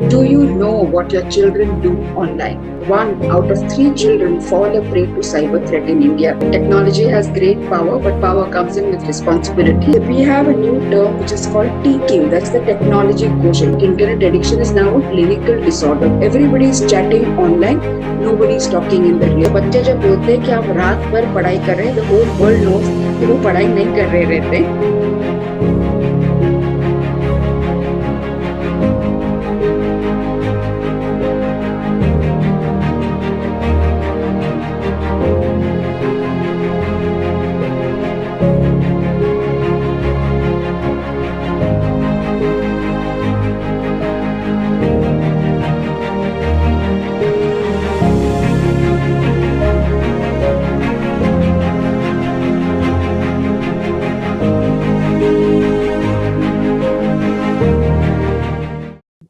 Do you know what your children do online? One out of three children fall a prey to cyber threat in India. Technology has great power, but power comes in with responsibility. We have a new term which is called TQ, that's the technology quotient. Internet addiction is now a clinical disorder. Everybody is chatting online, nobody is talking in the real. बच्चे जब बोलते हैं कि आप रात भर पढ़ाई कर रहे हैं, the whole world knows कि वो पढ़ाई नहीं कर रहे रहते.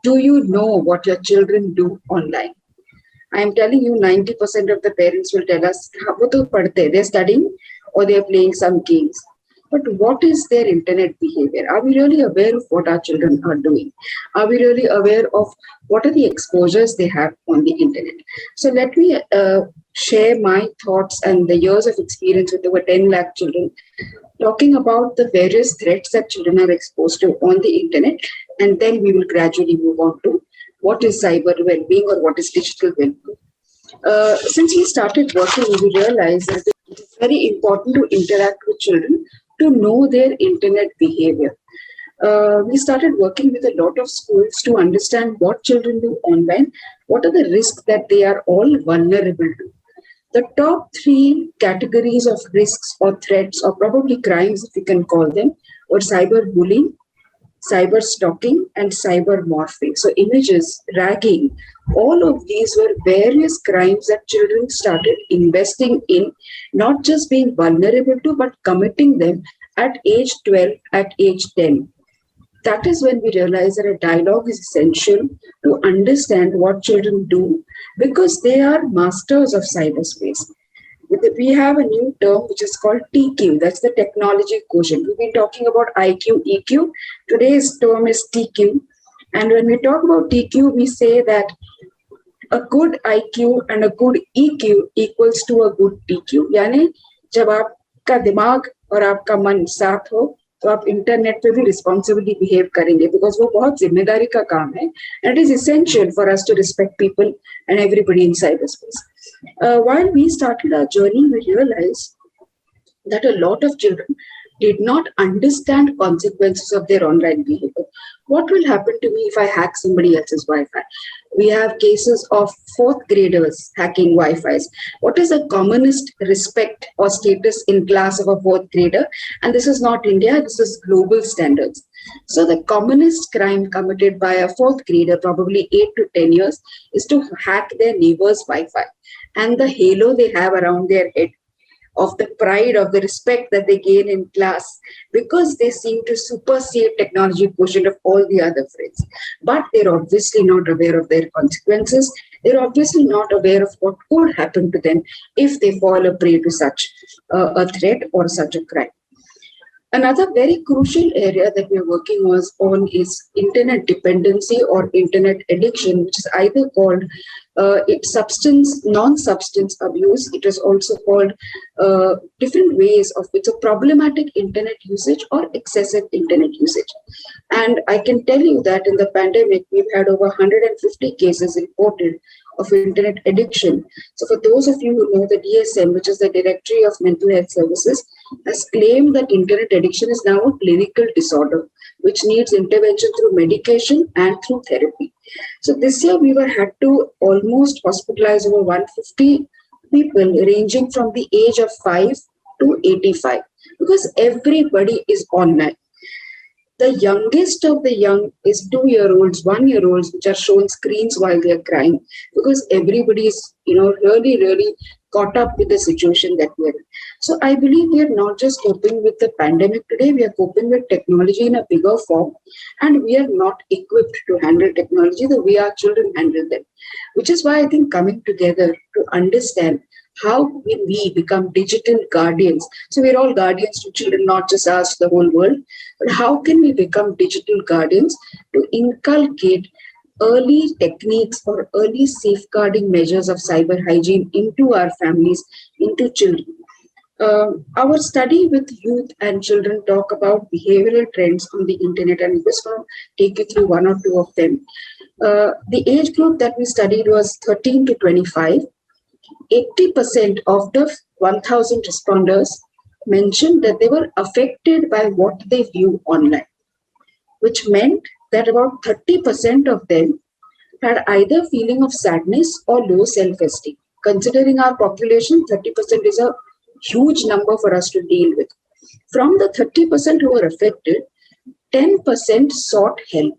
Do you know what your children do online? I am telling you, 90% of the parents will tell us, they're studying or they're playing some games. But what is their internet behavior? Are we really aware of what our children are doing? Are we really aware of what are the exposures they have on the internet? So let me share my thoughts and the years of experience with over 10 lakh children, talking about the various threats that children are exposed to on the internet, and then we will gradually move on to what is cyber well-being or what is digital well-being. Since we started working, we realized that it is very important to interact with children to know their internet behavior. We started working with a lot of schools to understand what children do online, what are the risks that they are all vulnerable to. The top three categories of risks or threats, or probably crimes, if we can call them, were cyberbullying, cyber stalking, and cyber morphing. So images, ragging, all of these were various crimes that children started investing in, not just being vulnerable to, but committing them at age 12, at age 10. That is when we realize that a dialogue is essential to understand what children do, because they are masters of cyberspace. We have a new term which is called TQ, that's the technology quotient. We've been talking about IQ, EQ. Today's term is TQ. And when we talk about TQ, we say that a good IQ and a good EQ equals to a good TQ. यानी जब आपका दिमाग और आपका मन साथ हो, तो आप इंटरनेट पे भी रिस्पॉन्सिबली बिहेव करेंगे, बिकॉज वो बहुत जिम्मेदारी का काम है, and it is essential for us to respect people and everybody in cyber space. While we started our journey, we realized that a lot of children did not understand consequences of their online behavior. What will happen to me if I hack somebody else's Wi-Fi? We have cases of fourth graders hacking Wi-Fis. What is the commonest respect or status in class of a fourth grader? And this is not India, this is global standards. So the commonest crime committed by a fourth grader, probably 8 to 10 years, is to hack their neighbor's Wi-Fi. And the halo they have around their head of the pride, of the respect that they gain in class, because they seem to supersede technology quotient of all the other friends. But they're obviously not aware of their consequences. They're obviously not aware of what could happen to them if they fall a prey to such a threat or such a crime. Another very crucial area that we're working on is internet dependency or internet addiction, which is either called non-substance abuse. It is also called different ways of it's a problematic internet usage or excessive internet usage. And I can tell you that in the pandemic, we've had over 150 cases reported of internet addiction. So for those of you who know, the DSM, which is the Directory of Mental Health Services, has claimed that internet addiction is now a clinical disorder, which needs intervention through medication and through therapy. So this year we had to almost hospitalize over 150 people ranging from the age of 5 to 85, because everybody is online. The youngest of the young is 2-year-olds, 1-year-olds, which are shown screens while they are crying, because everybody is, really caught up with the situation that we're in. So I believe we are not just coping with the pandemic today, we are coping with technology in a bigger form, and we are not equipped to handle technology the way our children handle them, which is why I think coming together to understand how we become digital guardians. So we're all guardians to children, not just us, the whole world. But how can we become digital guardians to inculcate early techniques or early safeguarding measures of cyber hygiene into our families, into children. Our study with youth and children talk about behavioral trends on the internet, and I'm just going to take you through one or two of them. The age group that we studied was 13 to 25. 80% of the 1,000 responders mentioned that they were affected by what they view online, which meant that about 30% of them had either feeling of sadness or low self-esteem. Considering our population, 30% is a huge number for us to deal with. From the 30% who were affected, 10% sought help,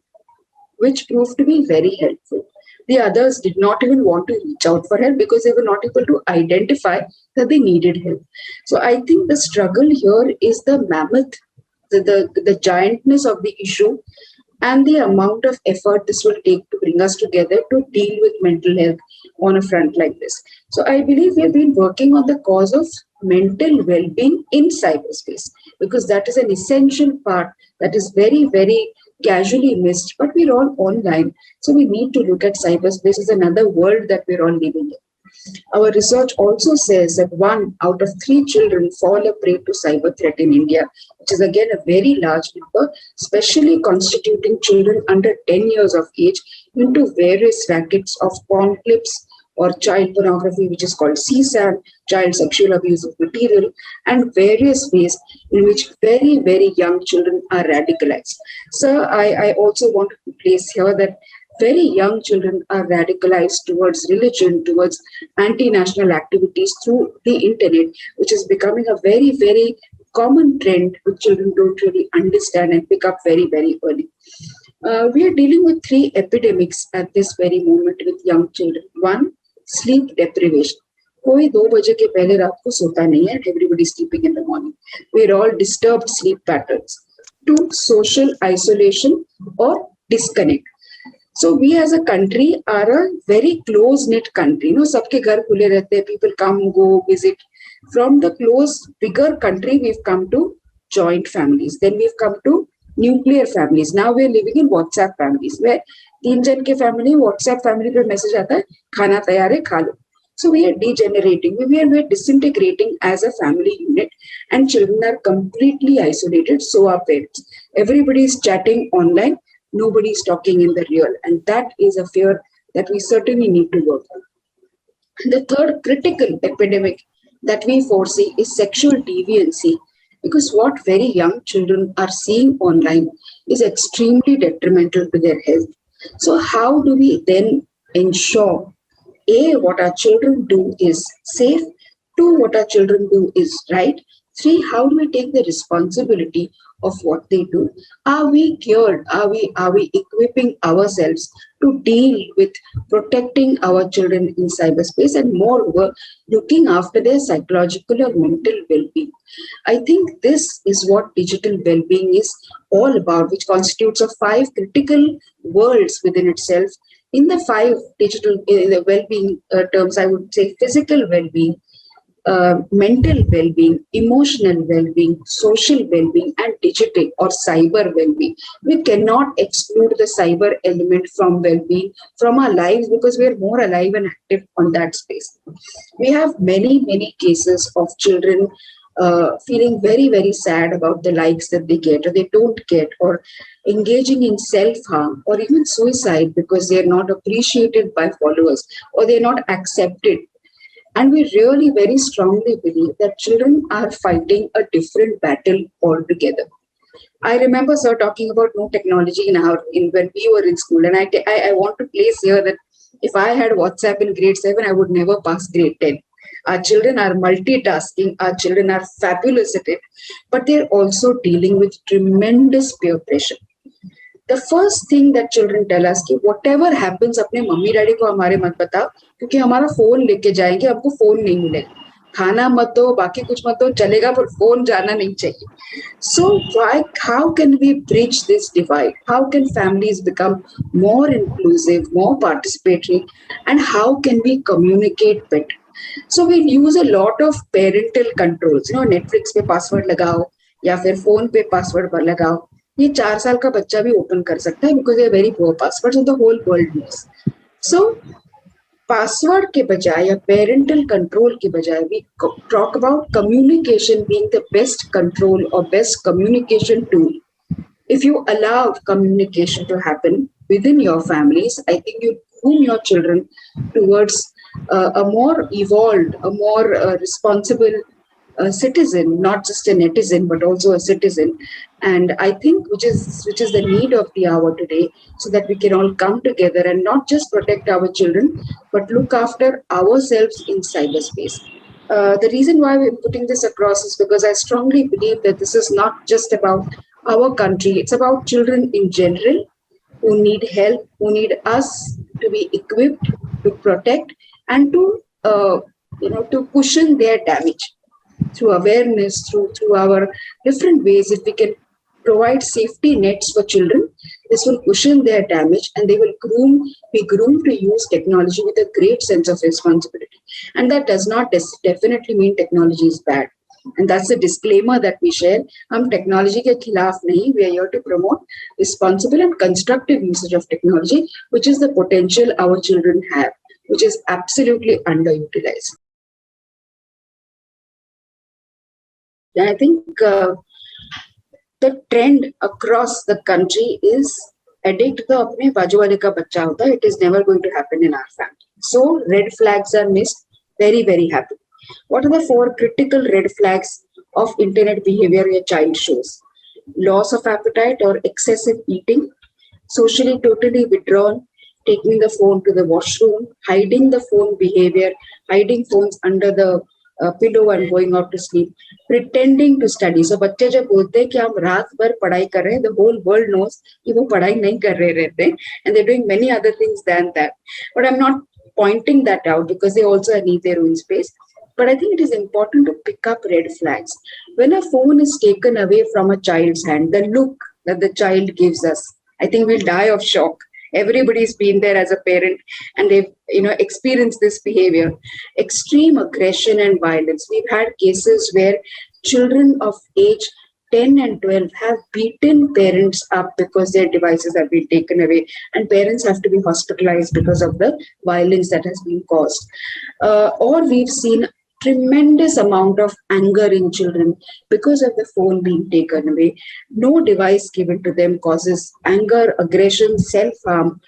which proved to be very helpful. The others did not even want to reach out for help because they were not able to identify that they needed help. So I think the struggle here is the mammoth, the giantness of the issue, and the amount of effort this will take to bring us together to deal with mental health on a front like this. So I believe we have been working on the cause of mental well-being in cyberspace because that is an essential part that is very, very casually missed, but we're all online. So we need to look at cyberspace as another world that we're all living in. Our research also says that 1 out of 3 children fall a prey to cyber threat in India, which is again a very large number, especially constituting children under 10 years of age into various rackets of porn clips or child pornography, which is called CSAM, child sexual abuse of material, and various ways in which very, very young children are radicalized. So I also want to place here that very young children are radicalized towards religion, towards anti-national activities through the internet, which is becoming a very, very common trend which children don't really understand and pick up very, very early. We are dealing with 3 epidemics at this very moment with young children. One, sleep deprivation. कोई 2 बजे के पहले रात को सोता नहीं है, everybody sleeping in the morning. We are all disturbed sleep patterns. 2, social isolation or disconnect. So we as a country are a very close-knit country. You know, सबके घर खुले रहते हैं, people come, go, visit. From the close, bigger country, we've come to joint families. Then we've come to nuclear families. Now we're living in WhatsApp families, where 3 जन के family, WhatsApp family पे message आता है, खाना तैयार है, खा लो. So we are degenerating, we are disintegrating as a family unit, and children are completely isolated, so are parents. Everybody is chatting online, nobody is talking in the real, and that is a fear that we certainly need to work on. The third critical epidemic that we foresee is sexual deviancy, because what very young children are seeing online is extremely detrimental to their health. So how do we then ensure A, what our children do is safe, 2, what our children do is right, 3, how do we take the responsibility of what they do? Are we cured? Are we equipping ourselves to deal with protecting our children in cyberspace, and moreover, looking after their psychological or mental well-being? I think this is what digital well-being is all about, which constitutes of 5 critical worlds within itself. In the 5 digital well-being terms, I would say physical well-being, mental well-being, emotional well-being, social well-being, and digital or cyber well-being. We cannot exclude the cyber element from well-being from our lives because we are more alive and active on that space. We have many, many cases of children feeling very, very sad about the likes that they get or they don't get, or engaging in self-harm or even suicide because they are not appreciated by followers or they are not accepted. And we really very strongly believe that children are fighting a different battle altogether. I remember sir talking about no technology when we were in school, and I want to place here that if I had WhatsApp in grade 7, I would never pass grade 10. Our children are multitasking, our children are fabulous at it, but they're also dealing with tremendous peer pressure. The first thing that children tell us कि whatever happens अपने mummy daddy को हमारे मत बताओ क्योंकि हमारा phone लेके जाएंगे, हमको फोन नहीं मिलेगा, खाना मत दो, बाकी कुछ मत दो, चलेगा पर फोन जाना नहीं चाहिए. So how can we bridge this divide? How can families become more inclusive, more participatory, and how can we communicate better? So we use a lot of parental controls. You know, Netflix पे password लगाओ या फिर phone पे password लगाओ. ये 4 साल का बच्चा भी ओपन कर सकता है because they are very poor passwords and the whole world knows. So password के बजाय या पेरेंटल कंट्रोल के बजाय we talk about communication being the best control और best communication tool. If you allow communication to happen within your families, I think you groom your children towards a more evolved, a more responsible citizen, not just a netizen, but also a citizen. And I think which is the need of the hour today, so that we can all come together and not just protect our children, but look after ourselves in cyberspace. The reason why we're putting this across is because I strongly believe that this is not just about our country, it's about children in general who need help, who need us to be equipped to protect and to to cushion their damage through awareness, through our different ways. If we can provide safety nets for children, this will cushion their damage and they will be groomed to use technology with a great sense of responsibility. And that does not definitely mean technology is bad. And that's the disclaimer that we share. हम technology के खिलाफ नहीं. We are here to promote responsible and constructive usage of technology, which is the potential our children have, which is absolutely underutilized. And I think the trend across the country is addict तो अपने बाजू वाले का बच्चा होता है. It is never going to happen in our family. So red flags are missed. Very, very happy. What are the 4 critical red flags of internet behavior your child shows? Loss of appetite or excessive eating, socially totally withdrawn, taking the phone to the washroom, hiding the phone behavior, hiding phones under the pillow and going out to sleep, pretending to study. So बच्चे जब बोलते हैं कि हम रात भर पढ़ाई कर रहे हैं, the whole world knows कि वो पढ़ाई नहीं कर रहे रहते, and they're doing many other things than that. But I'm not pointing that out because they also need their own space. But I think it is important to pick up red flags. When a phone is taken away from a child's hand, the look that the child gives us, I think we'll die of shock. Everybody's been there as a parent and they've experienced this behavior. Extreme aggression and violence. We've had cases where children of age 10 and 12 have beaten parents up because their devices have been taken away, and parents have to be hospitalized because of the violence that has been caused. Or we've seen tremendous amount of anger in children because of the phone being taken away. No device given to them causes anger, aggression, self-harm.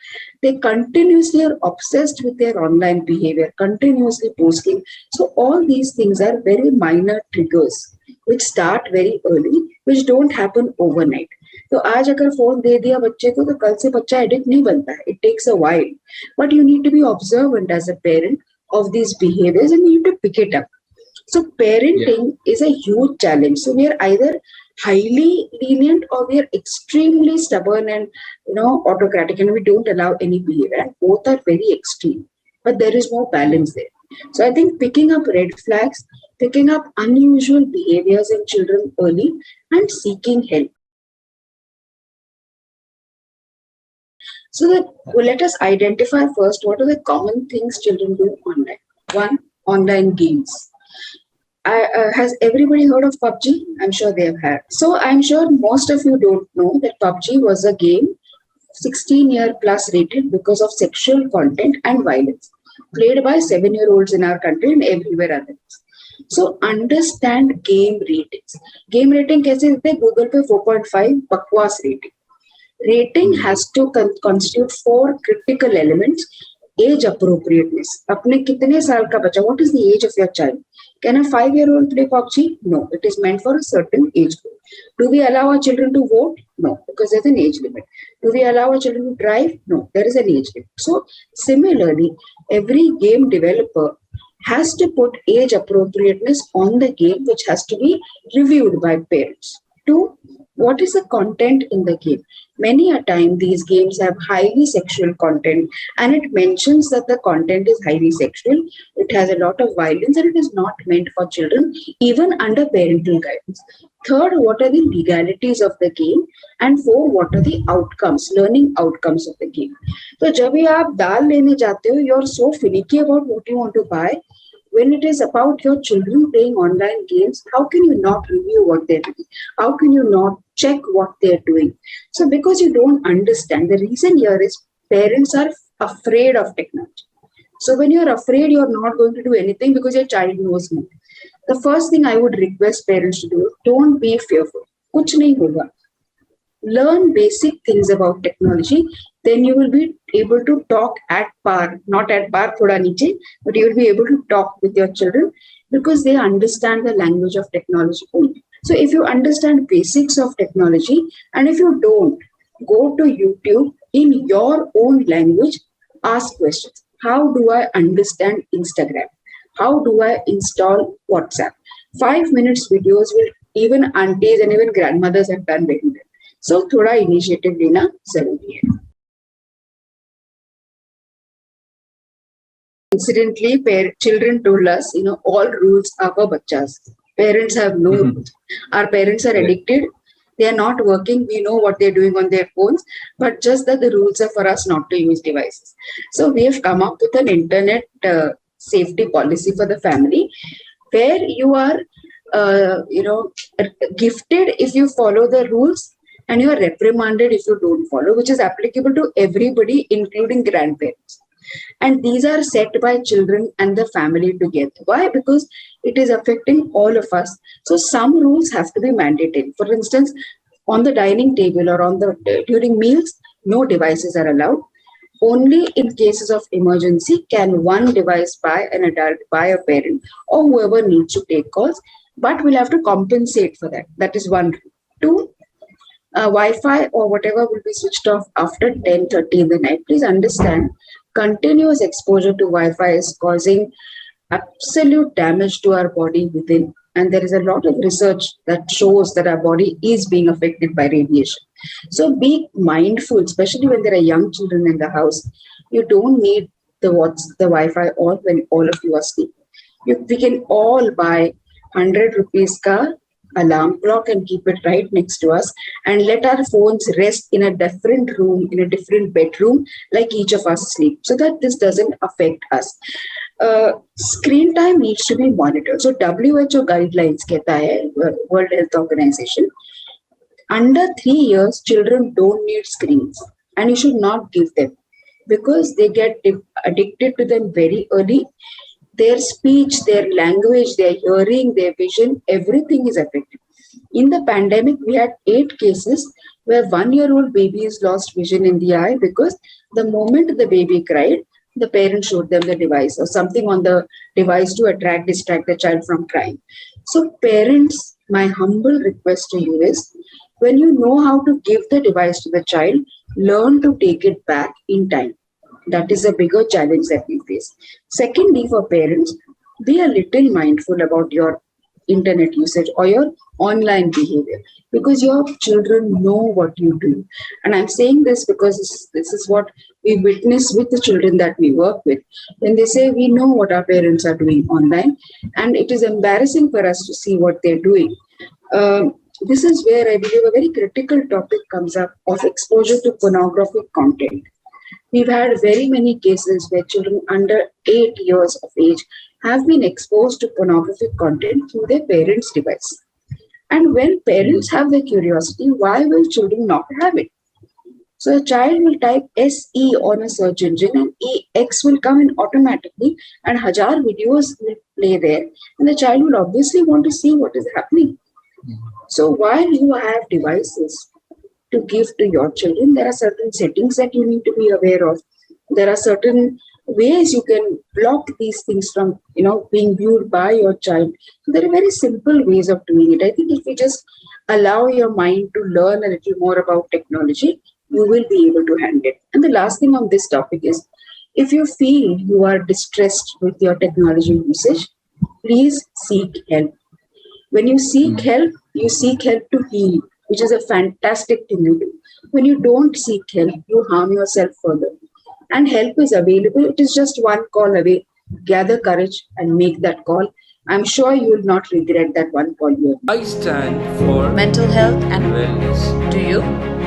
They continuously are obsessed with their online behavior, continuously posting. So all these things are very minor triggers which start very early, which don't happen overnight. तो आज अगर phone दे दिया बच्चे को तो कल से बच्चा एडिक्ट नहीं बनता है. It takes a while, but you need to be observant as a parent of these behaviors and you need to pick it up. So parenting is a huge challenge. So we are either highly lenient or we are extremely stubborn and autocratic, and we don't allow any behavior. And both are very extreme, but there is no balance there. So I think picking up red flags, picking up unusual behaviors in children early, and seeking help. So let us identify first what are the common things children do online. 1, online games. Has everybody heard of PUBG? I'm sure they have had. So I'm sure most of you don't know that PUBG was a game 16-year plus rated because of sexual content and violence, played by 7-year-olds in our country and everywhere else. So understand game ratings. Game rating कैसे देते हैं? Google पे 4.5 बकवास rating. Rating has to constitute 4 critical elements. Age appropriateness. अपने कितने साल का बच्चा? What is the age of your child? Can a 5-year-old play PUBG? No, it is meant for a certain age group. Do we allow our children to vote? No, because there's an age limit. Do we allow our children to drive? No, there is an age limit. So similarly, every game developer has to put age appropriateness on the game, which has to be reviewed by parents. 2, what is the content in the game? Many a time these games have highly sexual content, and it mentions that the content is highly sexual. It has a lot of violence and it is not meant for children, even under parental guidance. 3rd, what are the legalities of the game? And 4, what are the outcomes, learning outcomes of the game? So जब भी आप दाल लेने जाते हो, you're so finicky about what you want to buy. when it is about your children playing online games, how can you not review what they're doing? How can you not check what they're doing? So, because you don't understand, the reason here is parents are afraid of technology. So, when you're afraid, you're not going to do anything because your child knows more. The first thing I would request parents to do, don't be fearful. Kuch nahi hoga. Learn basic things about technology, then you will be able to talk at par, not at par, thoda niche, but you will be able to talk with your children because they understand the language of technology only. So if you understand basics of technology, and if you don't, go to YouTube in your own language, ask questions. How do I understand Instagram? How do I install WhatsApp? 5 minutes videos will even aunties and even grandmothers have done very well. So थोड़ा initiative लेना जरूरी है. Incidentally, children told us, all rules are for bachas. Parents have no rules. Our parents are addicted. They are not working. We know what they're doing on their phones, but just that the rules are for us not to use devices. So we have come up with an internet safety policy for the family, where you are, gifted if you follow the rules, and you are reprimanded if you don't follow, which is applicable to everybody, including grandparents. And these are set by children and the family together. Why? Because it is affecting all of us. So some rules have to be mandatory. For instance, on the dining table or during meals, no devices are allowed. Only in cases of emergency can one device by an adult, by a parent, or whoever needs to take calls. But we'll have to compensate for that. That is one. Two, Wi-Fi or whatever will be switched off after 10:30 in the night. Please understand, continuous exposure to Wi-Fi is causing absolute damage to our body within. And there is a lot of research that shows that our body is being affected by radiation. So be mindful, especially when there are young children in the house. You don't need the Wi-Fi on when all of you are sleeping. We can all buy 100 rupees ka alarm clock and keep it right next to us, and let our phones rest in a different room, in a different bedroom, like each of us sleep, so that this doesn't affect us. Screen time needs to be monitored. So WHO guidelines kehta hai, World Health Organization, under 3 years children don't need screens, and you should not give them, because they get addicted to them very early. Their speech, their language, their hearing, their vision, everything is affected. In the pandemic, we had 8 cases where 1-year-old babies lost vision in the eye because the moment the baby cried, the parent showed them the device or something on the device to distract the child from crying. So parents, my humble request to you is, when you know how to give the device to the child, learn to take it back in time. That is a bigger challenge that we face. Secondly, for parents, be a little mindful about your internet usage or your online behavior, because your children know what you do. And I'm saying this because this is what we witness with the children that we work with. When they say we know what our parents are doing online, and it is embarrassing for us to see what they're doing. This is where I believe a very critical topic comes up of exposure to pornographic content. We've had very many cases where children under 8 years of age have been exposed to pornographic content through their parents' device. And when parents have the curiosity, why will children not have it? So a child will type SE on a search engine and EX will come in automatically, and 1,000 videos will play there. And the child will obviously want to see what is happening. So while you have devices to give to your children, there are certain settings that you need to be aware of. There are certain ways you can block these things from being viewed by your child. So there are very simple ways of doing it. I think if you just allow your mind to learn a little more about technology, you will be able to handle it. And the last thing on this topic is, if you feel you are distressed with your technology usage, please seek help. When you seek help to heal, which is a fantastic thing to do. When you don't seek help, you harm yourself further. And help is available. It is just one call away. Gather courage and make that call. I'm sure you will not regret that one call you have made. I stand for mental health and wellness. Do you?